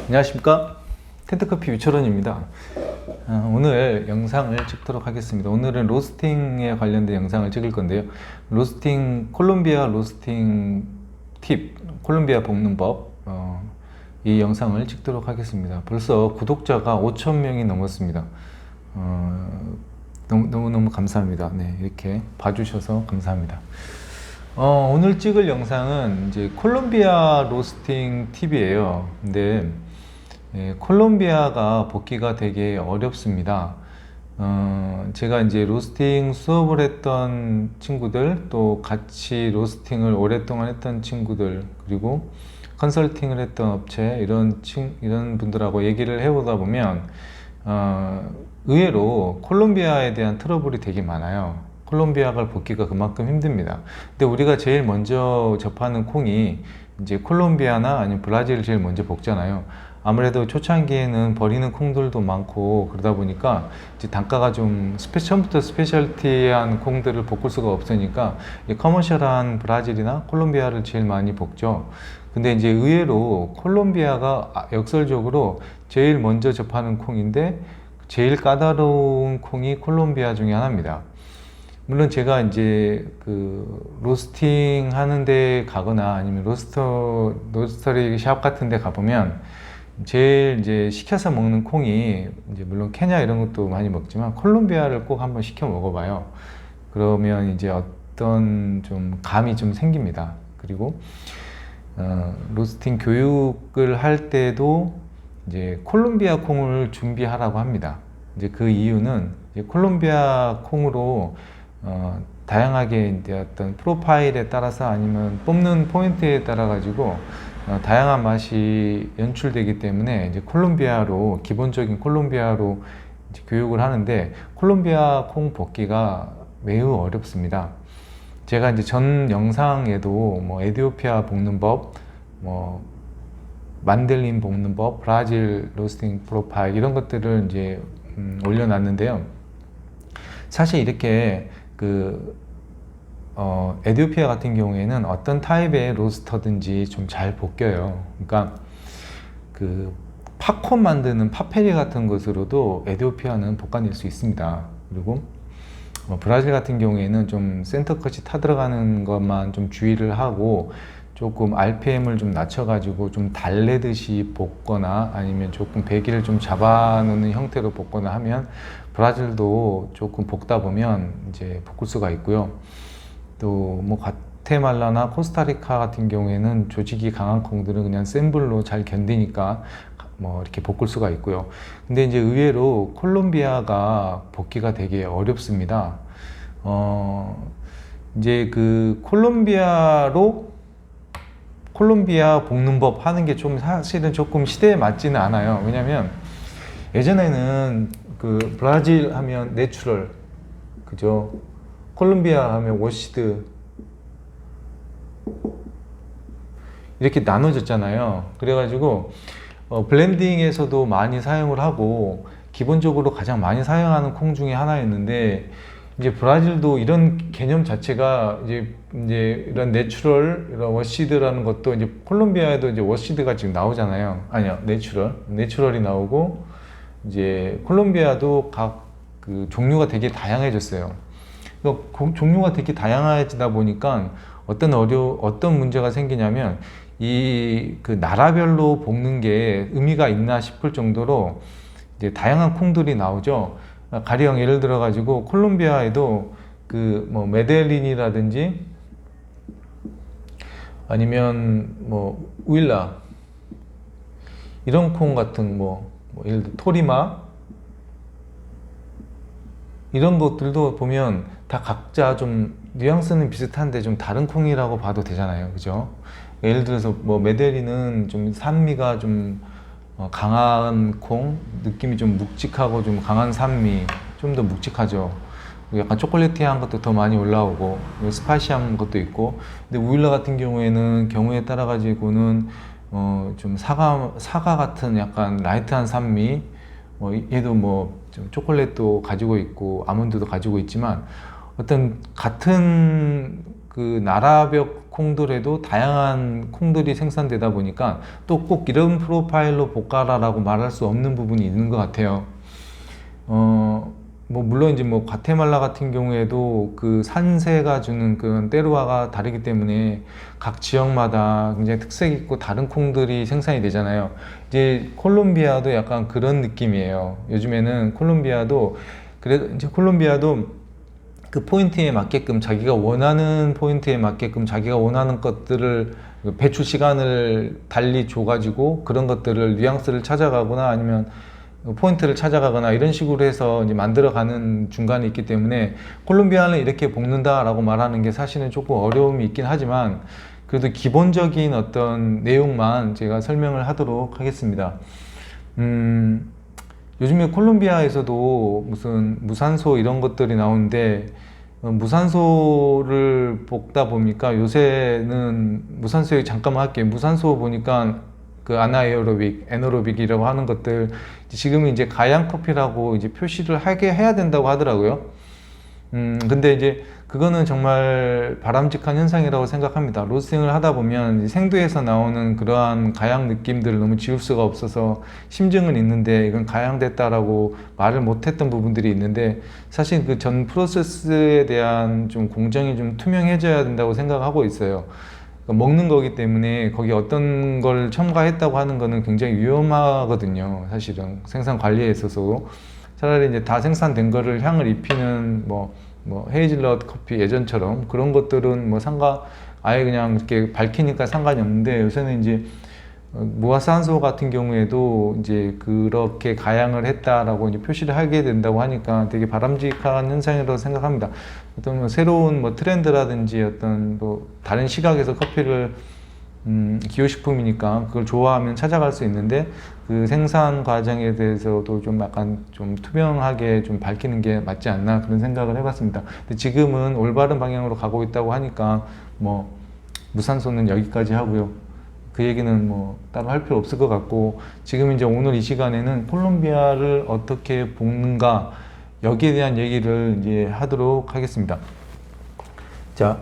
안녕하십니까, 텐트커피 유철원입니다. 오늘 영상을 찍도록 하겠습니다. 오늘은 로스팅에 관련된 영상을 찍을 건데요. 콜롬비아 로스팅 팁, 콜롬비아 볶는 법, 이 영상을 찍도록 하겠습니다. 벌써 구독자가 5,000명이 넘었습니다. 너무너무 감사합니다. 네, 이렇게 봐주셔서 감사합니다. 오늘 찍을 영상은 이제 콜롬비아 로스팅 팁이에요. 근데 콜롬비아가 볶기가 되게 어렵습니다. 제가 이제 로스팅 수업을 했던 친구들, 또 같이 로스팅을 오랫동안 했던 친구들, 그리고 컨설팅을 했던 업체, 이런 분들하고 얘기를 해보다 보면 의외로 콜롬비아에 대한 트러블이 되게 많아요. 콜롬비아가 볶기가 그만큼 힘듭니다. 근데 우리가 제일 먼저 접하는 콩이 이제 콜롬비아나 아니면 브라질을 제일 먼저 볶잖아요. 아무래도 초창기에는 버리는 콩들도 많고 그러다 보니까 이제 단가가 좀 처음부터 스페셜티한 콩들을 볶을 수가 없으니까 커머셜한 브라질이나 콜롬비아를 제일 많이 볶죠. 근데 이제 의외로 콜롬비아가 역설적으로 제일 먼저 접하는 콩인데 제일 까다로운 콩이 콜롬비아 중에 하나입니다. 물론 제가 이제 그 로스팅 하는 데 가거나 아니면 로스터리 샵 같은 데 가보면 제일 이제 시켜서 먹는 콩이 이제 물론 케냐 이런 것도 많이 먹지만 콜롬비아를 꼭 한번 시켜 먹어봐요. 그러면 이제 어떤 좀 감이 좀 생깁니다. 그리고 로스팅 교육을 할 때도 이제 콜롬비아 콩을 준비하라고 합니다. 이제 그 이유는 이제 콜롬비아 콩으로 다양하게 이제 어떤 프로파일에 따라서 아니면 뽑는 포인트에 따라 가지고 다양한 맛이 연출되기 때문에 이제 기본적인 콜롬비아로 이제 교육을 하는데 콜롬비아 콩 볶기가 매우 어렵습니다. 제가 이제 전 영상에도 뭐 에티오피아 볶는 법, 뭐 만델린 볶는 법, 브라질 로스팅 프로파일 이런 것들을 이제 올려놨는데요. 사실 이렇게 에티오피아 같은 경우에는 어떤 타입의 로스터든지 좀 잘 볶여요. 그러니까 그 팝콘 만드는 팝페리 같은 것으로도 에티오피아는 볶아낼 수 있습니다. 그리고 브라질 같은 경우에는 좀 센터컷이 타들어가는 것만 좀 주의를 하고 조금 RPM을 좀 낮춰가지고 좀 달래듯이 볶거나 아니면 조금 배기를 좀 잡아놓는 형태로 볶거나 하면 브라질도 조금 볶다 보면 이제 볶을 수가 있고요. 또 뭐 과테말라나 코스타리카 같은 경우에는 조직이 강한 콩들은 그냥 센 불로 잘 견디니까 뭐 이렇게 볶을 수가 있고요. 근데 이제 의외로 콜롬비아가 볶기가 되게 어렵습니다. 이제 그 콜롬비아 볶는 법 하는 게 좀 사실은 조금 시대에 맞지는 않아요. 왜냐면 예전에는 그 브라질 하면 내추럴, 그죠? 콜롬비아 하면 워시드 이렇게 나눠졌잖아요. 그래가지고 블렌딩에서도 많이 사용을 하고 기본적으로 가장 많이 사용하는 콩 중에 하나였는데 이제 브라질도 이런 개념 자체가 이제 이런 내추럴, 이런 워시드라는 것도 이제 콜롬비아에도 이제 워시드가 지금 나오잖아요. 아니요, 내추럴이 나오고 이제 콜롬비아도 각 그 종류가 되게 다양해졌어요. 종류가 되게 다양해지다 보니까 어떤 문제가 생기냐면 이 그 나라별로 볶는 게 의미가 있나 싶을 정도로 이제 다양한 콩들이 나오죠. 가령 예를 들어 가지고 콜롬비아에도 그 뭐 메델린이라든지 아니면 뭐 우일라 이런 콩 같은 뭐 예를 들어 토리마 이런 것들도 보면 다 각자 좀 뉘앙스는 비슷한데 좀 다른 콩이라고 봐도 되잖아요. 그죠? 예를 들어서 뭐 메델린은 좀 산미가 좀 강한 콩, 느낌이 좀 묵직하고 좀 강한 산미, 좀 더 묵직하죠. 약간 초콜릿티한 것도 더 많이 올라오고 스파이시한 것도 있고. 근데 우일라 같은 경우에 따라 가지고는 좀 사과 같은 약간 라이트한 산미, 얘도 뭐 좀 초콜릿도 가지고 있고 아몬드도 가지고 있지만 어떤 같은 그 나라별 콩들에도 다양한 콩들이 생산되다 보니까 또 꼭 이런 프로파일로 볶아라라고 말할 수 없는 부분이 있는 것 같아요. 뭐 물론 이제 뭐 과테말라 같은 경우에도 그 산세가 주는 그런 때루아가 다르기 때문에 각 지역마다 굉장히 특색 있고 다른 콩들이 생산이 되잖아요. 이제 콜롬비아도 약간 그런 느낌이에요. 요즘에는 콜롬비아도 그래도 이제 콜롬비아도 그 포인트에 맞게끔 자기가 원하는 포인트에 맞게끔 자기가 원하는 것들을 배출 시간을 달리 줘가지고 그런 것들을 뉘앙스를 찾아가거나 아니면 포인트를 찾아가거나 이런 식으로 해서 이제 만들어가는 중간에 있기 때문에 콜롬비아는 이렇게 볶는다라고 말하는 게 사실은 조금 어려움이 있긴 하지만 그래도 기본적인 어떤 내용만 제가 설명을 하도록 하겠습니다. 요즘에 콜롬비아에서도 무슨 무산소 이런 것들이 나오는데 무산소를 볶다 보니까 요새는 무산소에 잠깐만 할게요. 무산소 보니까 그 아나에어로빅, 에너로빅이라고 하는 것들 지금은 이제 가양 커피라고 이제 표시를 하게 해야 된다고 하더라고요. 근데 이제 그거는 정말 바람직한 현상이라고 생각합니다. 로스팅을 하다 보면 생두에서 나오는 그러한 가양 느낌들을 너무 지울 수가 없어서 심증은 있는데 이건 가양됐다라고 말을 못했던 부분들이 있는데 사실 그 전 프로세스에 대한 좀 공정이 좀 투명해져야 된다고 생각하고 있어요. 먹는 거기 때문에 거기 어떤 걸 첨가했다고 하는 거는 굉장히 위험하거든요. 사실은 생산 관리에 있어서 차라리 이제 다 생산된 거를 향을 입히는 뭐 헤이즐넛 커피 예전처럼 그런 것들은 뭐 아예 그냥 이렇게 밝히니까 상관이 없는데 요새는 이제 무화산소 같은 경우에도 이제 그렇게 가양을 했다라고 이제 표시를 하게 된다고 하니까 되게 바람직한 현상이라고 생각합니다. 어떤 뭐 새로운 뭐 트렌드라든지 어떤 뭐 다른 시각에서 커피를 기호식품이니까 그걸 좋아하면 찾아갈 수 있는데 그 생산 과정에 대해서도 좀 약간 좀 투명하게 좀 밝히는 게 맞지 않나 그런 생각을 해봤습니다. 근데 지금은 올바른 방향으로 가고 있다고 하니까 뭐 무산소는 여기까지 하고요. 그 얘기는 뭐 따로 할 필요 없을 것 같고 지금 이제 오늘 이 시간에는 콜롬비아를 어떻게 볶는가 여기에 대한 얘기를 이제 하도록 하겠습니다. 자,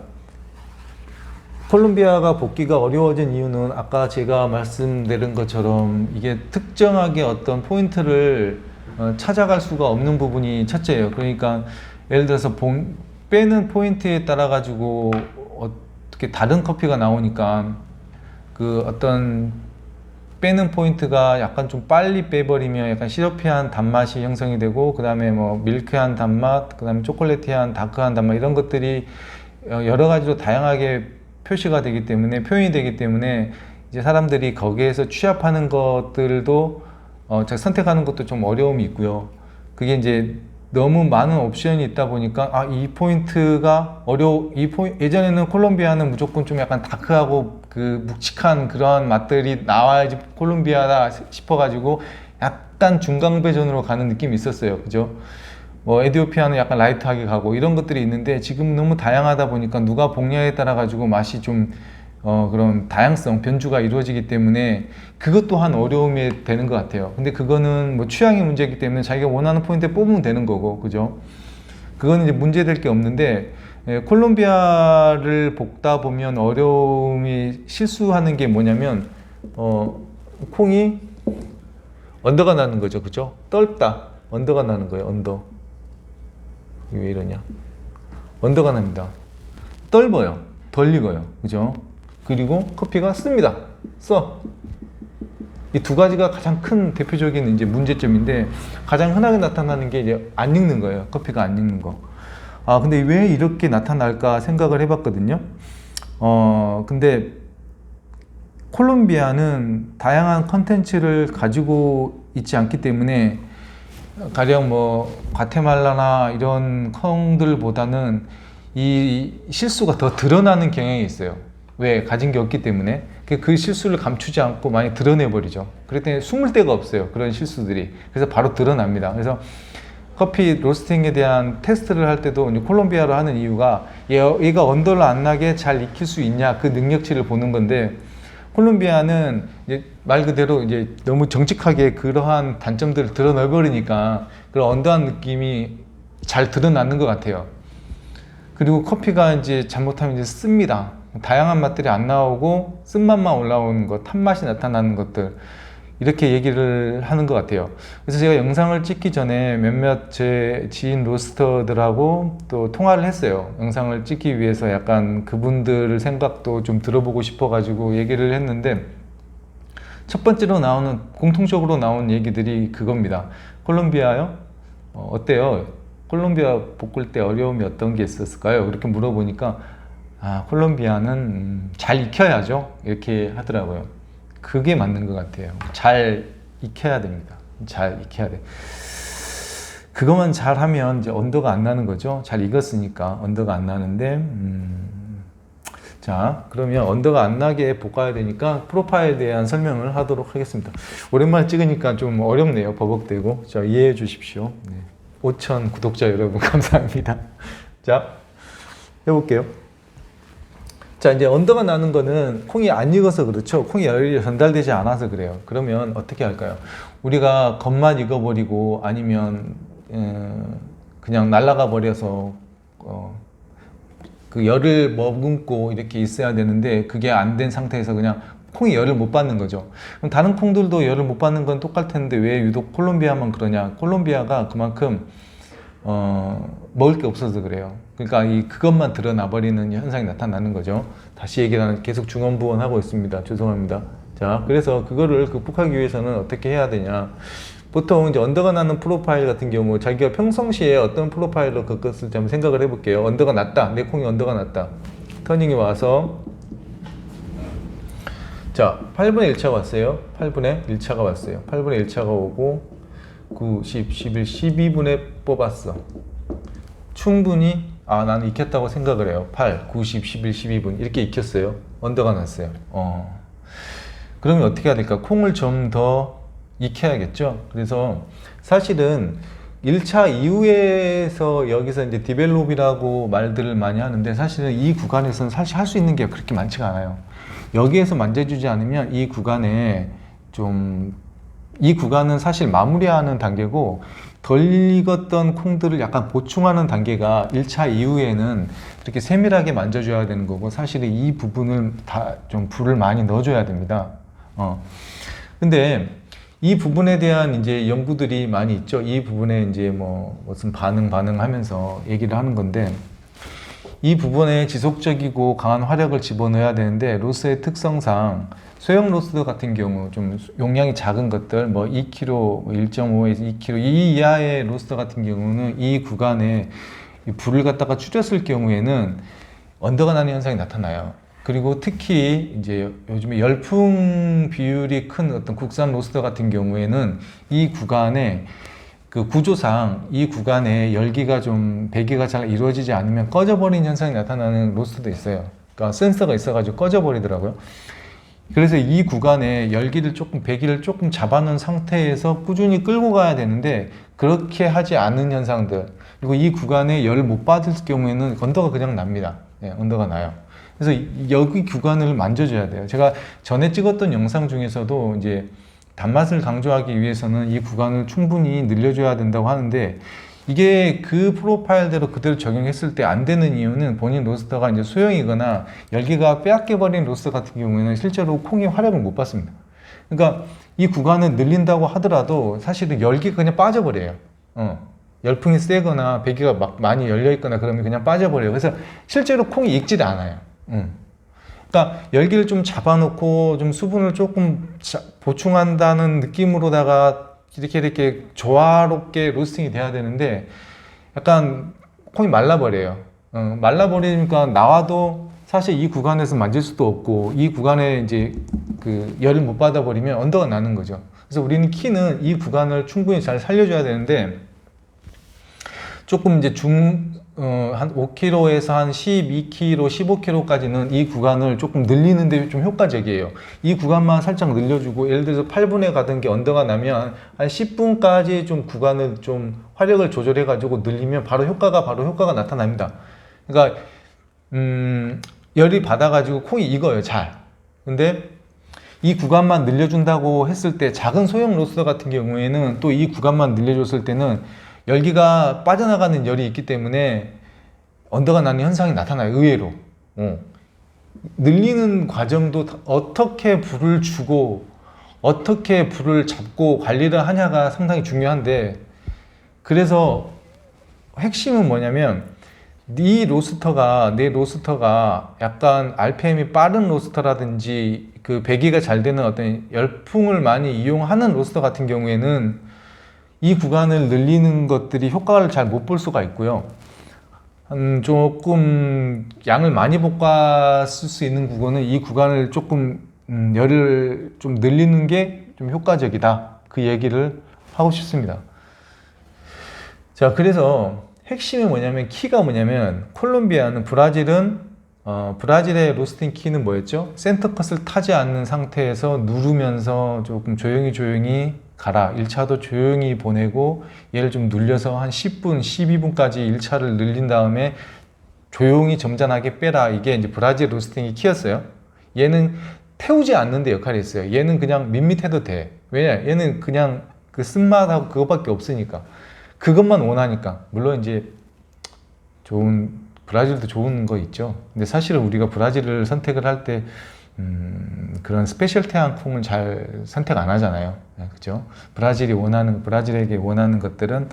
콜롬비아가 볶기가 어려워진 이유는 아까 제가 말씀드린 것처럼 이게 특정하게 어떤 포인트를 찾아갈 수가 없는 부분이 첫째예요. 그러니까 예를 들어서 빼는 포인트에 따라 가지고 어떻게 다른 커피가 나오니까 그 어떤 빼는 포인트가 약간 좀 빨리 빼버리면 약간 시러피한 단맛이 형성이 되고 그 다음에 뭐 밀크한 단맛, 그 다음에 초콜릿한 다크한 단맛 이런 것들이 여러 가지로 다양하게 표시가 되기 때문에 표현이 되기 때문에 이제 사람들이 거기에서 취합하는 것들도 선택하는 것도 좀 어려움이 있고요. 그게 이제 너무 많은 옵션이 있다 보니까 이 포인트가 예전에는 콜롬비아는 무조건 좀 약간 다크하고 그 묵직한 그런 맛들이 나와야지 콜롬비아다 싶어가지고 약간 중간 배전으로 가는 느낌이 있었어요. 그죠? 뭐 에티오피아는 약간 라이트하게 가고 이런 것들이 있는데 지금 너무 다양하다 보니까 누가 볶냐에 따라 가지고 맛이 좀 그런 다양성, 변주가 이루어지기 때문에 그것 또한 어려움이 되는 것 같아요. 근데 그거는 뭐 취향의 문제이기 때문에 자기가 원하는 포인트에 뽑으면 되는 거고, 그죠? 그거는 이제 문제될 게 없는데, 콜롬비아를 볶다 보면 어려움이 실수하는 게 뭐냐면, 콩이 언더가 나는 거죠. 그죠? 떫다. 언더가 나는 거예요. 언더. 이게 왜 이러냐? 언더가 납니다. 떫어요. 덜 익어요. 그죠? 그리고 커피가 씁니다. 이 두 가지가 가장 큰 대표적인 이제 문제점인데 가장 흔하게 나타나는 게 이제 안 익는 거예요. 커피가 안 익는 거. 근데 왜 이렇게 나타날까 생각을 해봤거든요. 근데 콜롬비아는 다양한 컨텐츠를 가지고 있지 않기 때문에 가령 뭐 과테말라나 이런 콩들보다는 이 실수가 더 드러나는 경향이 있어요. 왜? 가진 게 없기 때문에 그 실수를 감추지 않고 많이 드러내버리죠. 그렇기 때문에 숨을 데가 없어요. 그런 실수들이. 그래서 바로 드러납니다. 그래서 커피 로스팅에 대한 테스트를 할 때도 이제 콜롬비아로 하는 이유가 얘가 언더를 안 나게 잘 익힐 수 있냐 그 능력치를 보는 건데 콜롬비아는 이제 말 그대로 이제 너무 정직하게 그러한 단점들을 드러내버리니까 그런 언더한 느낌이 잘 드러나는 것 같아요. 그리고 커피가 이제 잘못하면 이제 씁니다. 다양한 맛들이 안 나오고 쓴맛만 올라오는 것, 탄맛이 나타나는 것들, 이렇게 얘기를 하는 것 같아요. 그래서 제가 영상을 찍기 전에 몇몇 제 지인 로스터들하고 또 통화를 했어요. 영상을 찍기 위해서 약간 그분들 생각도 좀 들어보고 싶어 가지고 얘기를 했는데, 첫 번째로 나오는, 공통적으로 나온 얘기들이 그겁니다. 콜롬비아요? 어때요? 콜롬비아 볶을 때 어려움이 어떤 게 있었을까요? 그렇게 물어보니까 콜롬비아는 잘 익혀야죠, 이렇게 하더라고요. 그게 맞는 것 같아요. 잘 익혀야 됩니다. 잘 익혀야 돼. 그것만 잘하면 이제 언더가 안 나는 거죠. 잘 익었으니까 언더가 안 나는데, 자, 그러면 언더가 안 나게 볶아야 되니까 프로파일에 대한 설명을 하도록 하겠습니다. 오랜만에 찍으니까 좀 어렵네요. 버벅대고. 자, 이해해 주십시오. 네. 5,000 구독자 여러분 감사합니다. 자, 해볼게요. 자, 이제 언더가 나는 거는 콩이 안 익어서 그렇죠. 콩이 열이 전달되지 않아서 그래요. 그러면 어떻게 할까요? 우리가 겉만 익어버리고 아니면 그냥 날아가 버려서 그 열을 머금고 이렇게 있어야 되는데, 그게 안 된 상태에서 그냥 콩이 열을 못 받는 거죠. 그럼 다른 콩들도 열을 못 받는 건 똑같을 텐데 왜 유독 콜롬비아만 그러냐? 콜롬비아가 그만큼 먹을 게 없어서 그래요. 그러니까 그것만 드러나 버리는 현상이 나타나는 거죠. 다시 얘기하는, 계속 중언부언 하고 있습니다. 죄송합니다. 자, 그래서 그거를 극복하기 위해서는 어떻게 해야 되냐? 보통 이제 언더가 나는 프로파일 같은 경우, 자기가 평상시에 어떤 프로파일로 겪었을지 한번 생각을 해볼게요. 언더가 났다. 내 콩이 언더가 났다. 터닝이 와서, 자, 8분의 1차가 왔어요. 8분의 1차가 왔어요. 8분의 1차가 오고 9, 10, 11, 12분에 뽑았어. 충분히 나는 익혔다고 생각을 해요. 8, 9, 10, 11, 12분 이렇게 익혔어요. 언더가 났어요. 그러면 어떻게 해야 될까? 콩을 좀 더 익혀야겠죠. 그래서 사실은 1차 이후에서 여기서 이제 디벨롭이라고 말들을 많이 하는데, 사실은 이 구간에서는 사실 할 수 있는 게 그렇게 많지가 않아요. 여기에서 만져주지 않으면 이 구간은 사실 마무리하는 단계고, 덜 익었던 콩들을 약간 보충하는 단계가 1차 이후에는 이렇게 세밀하게 만져줘야 되는 거고, 사실은 이 부분을 다 좀 불을 많이 넣어줘야 됩니다. 근데 이 부분에 대한 이제 연구들이 많이 있죠. 이 부분에 이제 무슨 반응하면서 얘기를 하는 건데, 이 부분에 지속적이고 강한 화력을 집어넣어야 되는데, 로스의 특성상 소형 로스 같은 경우 좀 용량이 작은 것들, 2kg, 1.5에서 2kg 이 이하의 로스터 같은 경우는 이 구간에 불을 갖다가 줄였을 경우에는 언더가 나는 현상이 나타나요. 그리고 특히 이제 요즘에 열풍 비율이 큰 어떤 국산 로스터 같은 경우에는 이 구간에 그 구조상 이 구간에 열기가 좀 배기가 잘 이루어지지 않으면 꺼져버린 현상이 나타나는 로스터도 있어요. 그러니까 센서가 있어가지고 꺼져버리더라고요. 그래서 이 구간에 열기를 조금, 배기를 조금 잡아놓은 상태에서 꾸준히 끌고 가야 되는데, 그렇게 하지 않은 현상들, 그리고 이 구간에 열을 못 받을 경우에는 언더가 그냥 납니다. 네, 언더가 나요. 그래서 여기 구간을 만져줘야 돼요. 제가 전에 찍었던 영상 중에서도 이제 단맛을 강조하기 위해서는 이 구간을 충분히 늘려줘야 된다고 하는데, 이게 그 프로파일대로 그대로 적용했을 때 안 되는 이유는, 본인 로스터가 이제 소형이거나 열기가 빼앗겨버린 로스터 같은 경우에는 실제로 콩이 화력을 못 받습니다. 그러니까 이 구간을 늘린다고 하더라도 사실은 열기가 그냥 빠져버려요. 열풍이 세거나 배기가 막 많이 열려있거나 그러면 그냥 빠져버려요. 그래서 실제로 콩이 익지도 않아요. 그러니까 열기를 좀 잡아놓고 좀 수분을 조금 보충한다는 느낌으로다가 이렇게 조화롭게 로스팅이 돼야 되는데, 약간 콩이 말라버려요. 말라버리니까 나와도 사실 이 구간에서 만질 수도 없고, 이 구간에 이제 그 열을 못 받아버리면 언더가 나는 거죠. 그래서 우리는 키는 이 구간을 충분히 잘 살려줘야 되는데, 조금 이제 한 5kg에서 한 12kg, 15kg까지는 이 구간을 조금 늘리는데 좀 효과적이에요. 이 구간만 살짝 늘려주고, 예를 들어서 8분에 가던 게 언더가 나면 한 10분까지 좀 구간을 좀 화력을 조절해 가지고 늘리면 바로 효과가 나타납니다. 그러니까 열이 받아 가지고 콩이 익어요, 잘. 근데 이 구간만 늘려준다고 했을 때, 작은 소형 로스터 같은 경우에는 또 이 구간만 늘려줬을 때는 열기가 빠져나가는 열이 있기 때문에 언더가 나는 현상이 나타나요, 의외로. 늘리는 과정도 어떻게 불을 주고 어떻게 불을 잡고 관리를 하냐가 상당히 중요한데, 그래서 핵심은 뭐냐면 내 로스터가 약간 RPM이 빠른 로스터라든지 그 배기가 잘 되는 어떤 열풍을 많이 이용하는 로스터 같은 경우에는 이 구간을 늘리는 것들이 효과를 잘 못 볼 수가 있고요. 조금 양을 많이 볶았을 수 있는 구간은 이 구간을 조금 열을 좀 늘리는 게 좀 효과적이다, 그 얘기를 하고 싶습니다. 자, 그래서 핵심이 뭐냐면, 키가 뭐냐면, 콜롬비아는 브라질의 로스팅 키는 뭐였죠? 센터컷을 타지 않는 상태에서 누르면서 조금 조용히 가라, 1차도 조용히 보내고 얘를 좀 눌려서 한 10분, 12분까지 1차를 늘린 다음에 조용히 점잖하게 빼라, 이게 이제 브라질 로스팅의 키였어요. 얘는 태우지 않는 데 역할이 있어요. 얘는 그냥 밋밋해도 돼. 왜냐? 얘는 그냥 그 쓴맛하고 그것밖에 없으니까, 그것만 원하니까. 물론 이제 브라질도 좋은 거 있죠. 근데 사실은 우리가 브라질을 선택을 할 때 그런 스페셜티한 콩을 잘 선택 안 하잖아요. 그죠? 브라질에게 원하는 것들은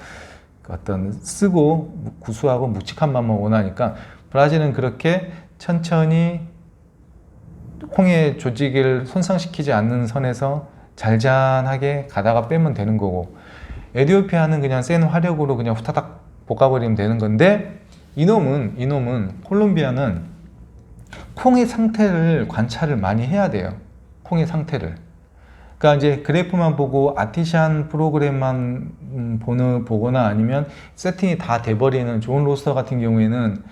어떤 쓰고 구수하고 묵직한 맛만 원하니까, 브라질은 그렇게 천천히 콩의 조직을 손상시키지 않는 선에서 잔잔하게 가다가 빼면 되는 거고, 에티오피아는 그냥 센 화력으로 그냥 후타닥 볶아버리면 되는 건데, 이놈은 콜롬비아는 콩의 상태를 관찰을 많이 해야 돼요. 콩의 상태를. 그러니까 이제 그래프만 보고 아티시안 프로그램만 보거나 아니면 세팅이 다 돼버리는 좋은 로스터 같은 경우에는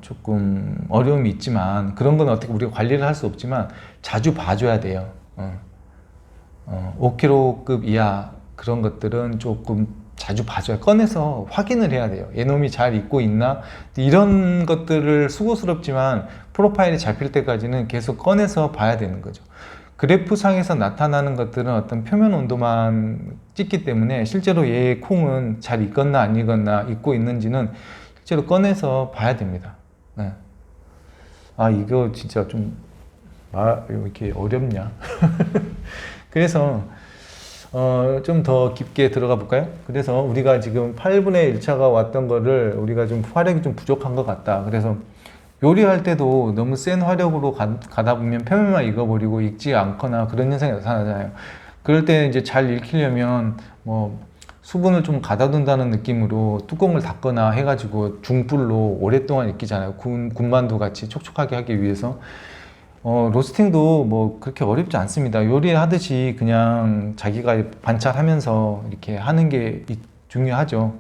조금 어려움이 있지만, 그런 건 어떻게 우리가 관리를 할 수 없지만 자주 봐줘야 돼요. 5kg급 이하 그런 것들은 조금 자주 봐줘야, 꺼내서 확인을 해야 돼요. 얘놈이 잘 익고 있나, 이런 것들을 수고스럽지만 프로파일이 잡힐 때까지는 계속 꺼내서 봐야 되는 거죠. 그래프상에서 나타나는 것들은 어떤 표면 온도만 찍기 때문에 실제로 얘의 콩은 잘 익었나 안 익었나, 익고 있는지는 실제로 꺼내서 봐야 됩니다. 네. 아, 이거 진짜 좀 이렇게 어렵냐? 그래서 좀 더 깊게 들어가 볼까요? 그래서 우리가 지금 8분의 1차가 왔던 거를 우리가 좀 화력이 좀 부족한 것 같다. 그래서 요리할 때도 너무 센 화력으로 가다 보면 표면만 익어버리고 익지 않거나 그런 현상이 나타나잖아요. 그럴 때 이제 잘 익히려면 뭐 수분을 좀 가다둔다는 느낌으로 뚜껑을 닫거나 해가지고 중불로 오랫동안 익히잖아요. 군만두 같이 촉촉하게 하기 위해서. 로스팅도 뭐 그렇게 어렵지 않습니다. 요리하듯이 그냥 자기가 관찰하면서 이렇게 하는 게 중요하죠.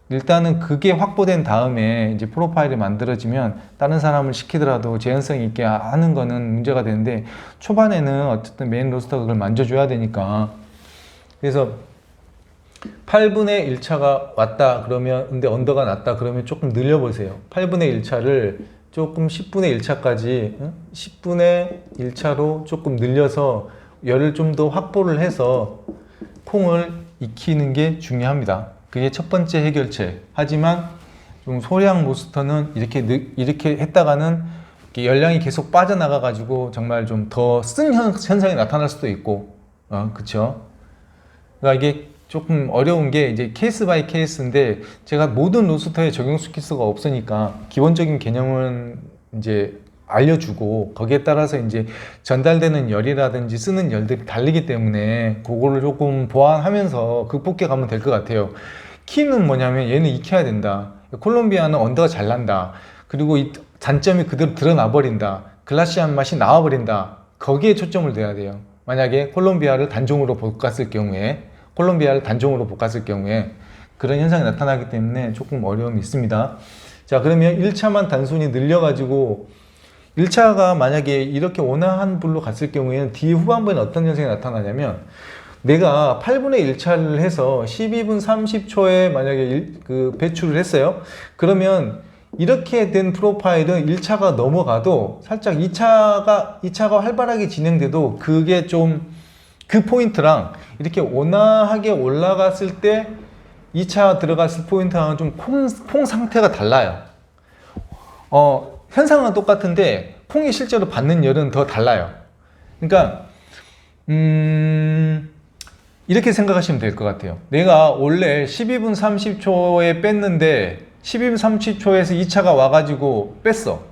일단은 그게 확보된 다음에 이제 프로파일이 만들어지면 다른 사람을 시키더라도 재현성 있게 하는 거는 문제가 되는데, 초반에는 어쨌든 메인 로스터가 그걸 만져줘야 되니까. 그래서 8분의 1차가 왔다 그러면, 근데 언더가 낮다 그러면 조금 늘려보세요. 8분의 1차를 조금 10분의 1차까지 10분의 1차로 조금 늘려서 열을 좀 더 확보를 해서 콩을 익히는 게 중요합니다. 그게 첫 번째 해결책. 하지만 좀 소량 로스터는 이렇게 했다가는 열량이 계속 빠져나가 가지고 정말 좀 더 쓴 현상이 나타날 수도 있고, 그쵸? 그러니까 이게 조금 어려운 게 이제 케이스 바이 케이스인데, 제가 모든 로스터에 적용시킬 수가 없으니까 기본적인 개념은 이제 알려주고, 거기에 따라서 이제 전달되는 열이라든지 쓰는 열들이 다르기 때문에 그거를 조금 보완하면서 극복해 가면 될 것 같아요. 키는 뭐냐면 얘는 익혀야 된다. 콜롬비아는 언더가 잘 난다. 그리고 이 단점이 그대로 드러나 버린다. 글라시한 맛이 나와 버린다. 거기에 초점을 둬야 돼요. 만약에 콜롬비아를 단종으로 볶았을 경우에 그런 현상이 나타나기 때문에 조금 어려움이 있습니다. 자, 그러면 1차만 단순히 늘려가지고 1차가 만약에 이렇게 온화한 불로 갔을 경우에는 뒤에 후반부에는 어떤 현상이 나타나냐면, 내가 8분의 1차를 해서 12분 30초에 만약에 배출을 했어요. 그러면 이렇게 된 프로파일은 1차가 넘어가도 살짝 2차가 활발하게 진행돼도 그게 좀 그 포인트랑 이렇게 온화하게 올라갔을 때 2차 들어갔을 포인트랑은 좀 콩 상태가 달라요. 현상은 똑같은데 콩이 실제로 받는 열은 더 달라요. 그러니까 이렇게 생각하시면 될 것 같아요. 내가 원래 12분 30초에 뺐는데 12분 30초에서 2차가 와가지고 뺐어.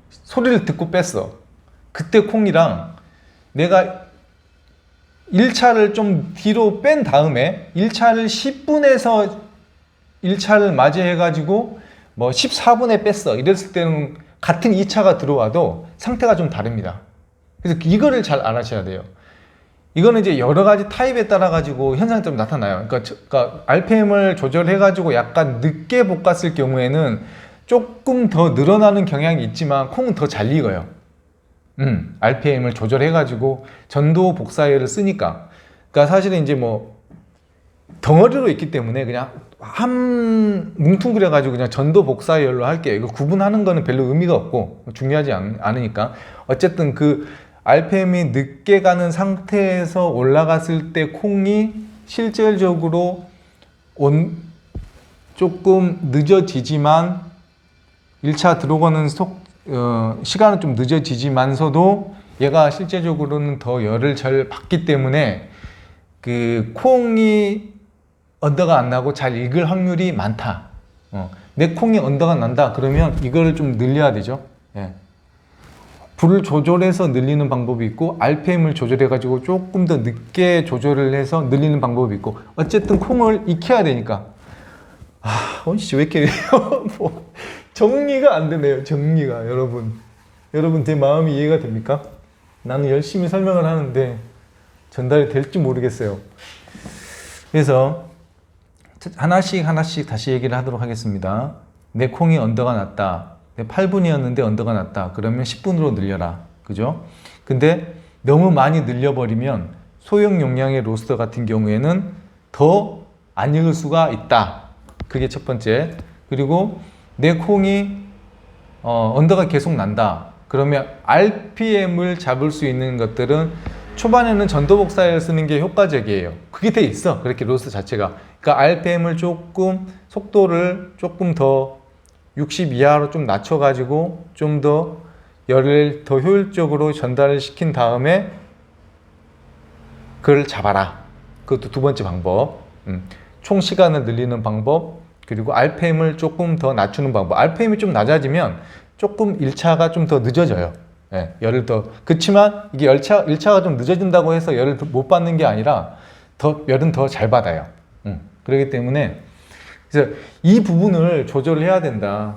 소리를 듣고 뺐어. 그때 콩이랑 내가 1차를 좀 뒤로 뺀 다음에 1차를 10분에서 1차를 맞이해가지고 뭐 14분에 뺐어. 이랬을 때는 같은 2차가 들어와도 상태가 좀 다릅니다. 그래서 이거를 잘 알아셔야 돼요. 이거는 이제 여러 가지 타입에 따라 가지고 현상이 좀 나타나요. 그러니까 RPM을 조절해 가지고 약간 늦게 볶았을 경우에는 조금 더 늘어나는 경향이 있지만 콩은 더 잘 익어요. RPM을 조절해 가지고 전도 복사열을 쓰니까. 그러니까 사실은 이제 뭐 덩어리로 있기 때문에 그냥 한 뭉퉁그려 가지고 그냥 전도 복사열로 할게요. 이거 구분하는 거는 별로 의미가 없고 중요하지 않으니까. 어쨌든 그 RPM이 늦게 가는 상태에서 올라갔을 때 콩이 실질적으로 조금 늦어지지만 1차 들어가는 시간은 좀 늦어지지만서도 얘가 실제적으로는 더 열을 잘 받기 때문에 그 콩이 언더가 안 나고 잘 익을 확률이 많다. 내 콩이 언더가 난다 그러면 이거를 좀 늘려야 되죠. 예. 불을 조절해서 늘리는 방법이 있고 RPM을 조절해 가지고 조금 더 늦게 조절을 해서 늘리는 방법이 있고 어쨌든 콩을 익혀야 되니까 왜 이렇게 뭐 정리가 안 되네요. 정리가 여러분 제 마음이 이해가 됩니까? 나는 열심히 설명을 하는데 전달이 될지 모르겠어요. 그래서 하나씩 다시 얘기를 하도록 하겠습니다. 내 콩이 언더가 났다. 8분이었는데 언더가 났다. 그러면 10분으로 늘려라. 그죠? 근데 너무 많이 늘려버리면 소형 용량의 로스터 같은 경우에는 더 안 익을 수가 있다. 그게 첫 번째. 그리고 내 콩이 언더가 계속 난다. 그러면 RPM을 잡을 수 있는 것들은 초반에는 전도복사를 쓰는 게 효과적이에요. 그게 돼 있어. 그렇게 로스터 자체가. 그러니까 RPM을 조금 속도를 조금 더 60 이하로 좀 낮춰가지고 좀 더 열을 더 효율적으로 전달을 시킨 다음에 그걸 잡아라. 그것도 두 번째 방법. 총 시간을 늘리는 방법 그리고 RPM을 조금 더 낮추는 방법. RPM이 좀 낮아지면 조금 1차가 좀 더 늦어져요. 예, 열을 더. 그렇지만 이게 1차가 좀 늦어진다고 해서 열을 못 받는 게 아니라 열은 더 잘 받아요. 그렇기 때문에 그래서 이 부분을 조절을 해야 된다.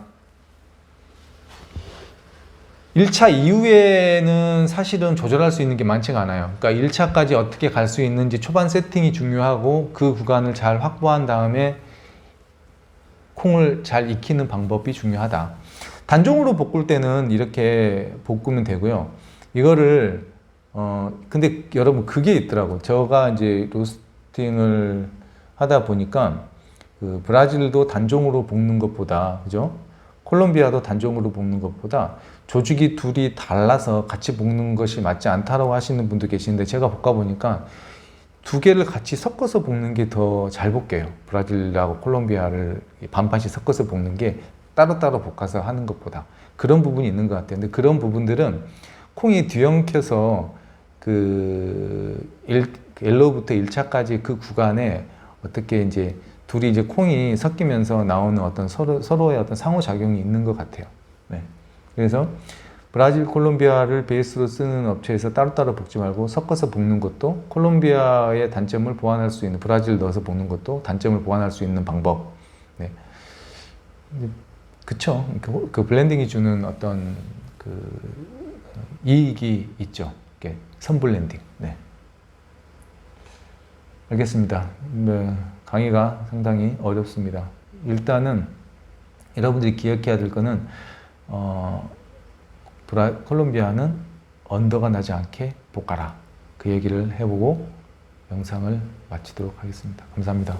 1차 이후에는 사실은 조절할 수 있는 게 많지가 않아요. 그러니까 1차까지 어떻게 갈 수 있는지 초반 세팅이 중요하고 그 구간을 잘 확보한 다음에 콩을 잘 익히는 방법이 중요하다. 단종으로 볶을 때는 이렇게 볶으면 되고요. 이거를 근데 여러분 그게 있더라고. 제가 이제 로스팅을 하다 보니까 그 브라질도 단종으로 볶는 것보다 그죠? 콜롬비아도 단종으로 볶는 것보다 조직이 둘이 달라서 같이 볶는 것이 맞지 않다라고 하시는 분도 계시는데 제가 볶아 보니까 두 개를 같이 섞어서 볶는 게 더 잘 볶여요. 브라질하고 콜롬비아를 반반씩 섞어서 볶는 게 따로따로 볶아서 하는 것보다 그런 부분이 있는 것 같아요. 근데 그런 부분들은 콩이 뒤엉켜서 그 1로부터 1차까지 그 구간에 어떻게 이제 둘이 이제 콩이 섞이면서 나오는 어떤 서로의 어떤 상호작용이 있는 것 같아요. 네. 그래서 브라질, 콜롬비아를 베이스로 쓰는 업체에서 따로따로 볶지 말고 섞어서 볶는 것도 콜롬비아의 단점을 보완할 수 있는, 브라질 넣어서 볶는 것도 단점을 보완할 수 있는 방법. 네. 그쵸. 그 블렌딩이 주는 어떤 그 이익이 있죠. 선블렌딩. 네. 알겠습니다. 네. 강의가 상당히 어렵습니다. 일단은 여러분들이 기억해야 될 거는 콜롬비아는 언더가 나지 않게 볶아라. 그 얘기를 해보고 영상을 마치도록 하겠습니다. 감사합니다.